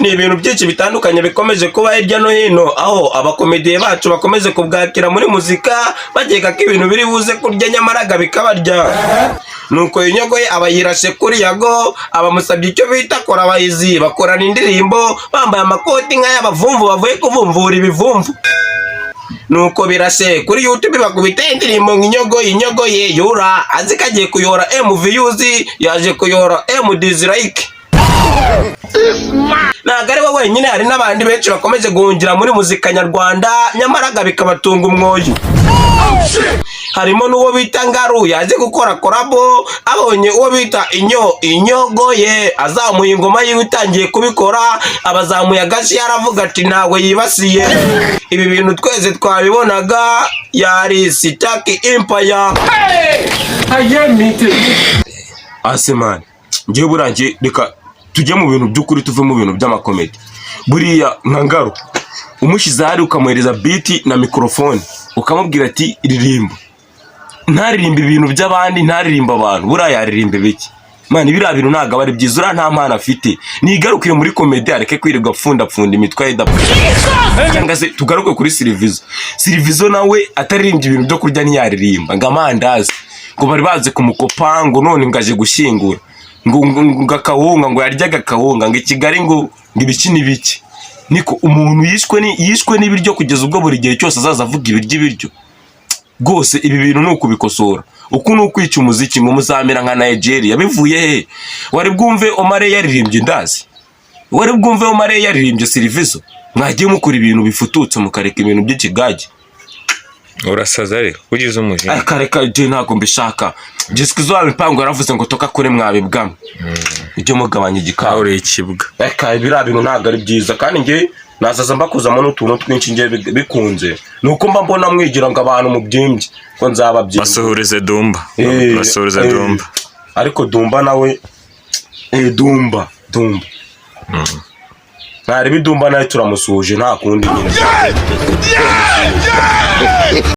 ni ibintu byinshi bitandukanye bikomeje kuba hirya no hino, aho abakomediye bacu bakomeje kubwakira muri muzika bageka ko ibintu biri buze kurya nyamaraga bikabarya. Nuko Inyogoye aba yirashe kuri Yago, abamusabye icyo bita kora abahizi, bakorana indirimbo bambaye amakoti nk'ay'abavumvu bavuye kuvumvura ibivumvu. Nuko birashe kuri YouTube bakubita indirimbo Inyogoye yura, azi ko agiye kuyora MVUs, yaje kuyora MDislike. Ntabwo ari we wenyine, hari n'abandi benshi bakomeje guhungira muri muzika nyarwanda nyamaraga bikabatunga umwoyo. Harimo n'uwo bita Ngaru yaje gukora korabo, abonye uwo bita Inyogoye azamuye ingoma yiwe itangiye kubikora, abazamuye agashi yaravuga ati ntawe yibasiye. Ibi bintu twese twabibonaga, yari Sitaki Empire. Asemani ngiye burangiye, reka tujye mu bintu by'ukuri, tuve mu bintu by'amakomedi. Buriya nka Ngaru umushyize hari ukamuhereza beat na mikrofone ukamubwira ati ririmba, ntaririmba ibintu by'abandi, ntaririmba abantu, buriya yaririmba biki? Mani biriya bintu ntabwo aba ari byiza, uriya nta mpano afite. Nigarukiye muri komedi areke kwirirwa apfunda imitwe idapfa. Cyangwa se tugaruke kuri Silivizo nawe ataririmbye ibintu byo kurya ntiyaririmba, ngo amandazi ngo bari baze kumukopa, ngo none ngaje gushyingura ngo akawunga, ngo yaryaga akawunga, ngo i Kigali ngo ibiki n'ibiki. Niko umuntu yishwe n'ibiryo kugeza ubwo buri gihe cyose azaza avuga ibiryo. Rwose ibi bintu ni ukubikosora. Uku ni ukwica umuziki ngo muzamera nka Nigeria. Bivuye he? Wari bwumve Omare yaririmbye Ndazi? Wari bwumve Omare yaririmbye Silivizo? Mwagiye mukora ibintu bifututse mukareka ibintu by'ikigage. Urasaza rero ugize umujinya. Kareka je ntago mbishaka. Jisquizo abipango yaravuze ngo toka kure mwabibwamwe. Ibyo mugabanya igikara. Uri ikibwa. Biriya bintu ntago ari byiza, kandi nge nazaza mbakuzamo n'utuntu twinshi nge bikunze. Nuko mba mbona mwigira ngo abantu mubyimbye ko nzababyimbye. Basuhurize Dumba. Basuhurize Dumba. Ariko Dumba nawe Dumba. Ntari bidumba nawe turamusuhuje nta kundi nyine.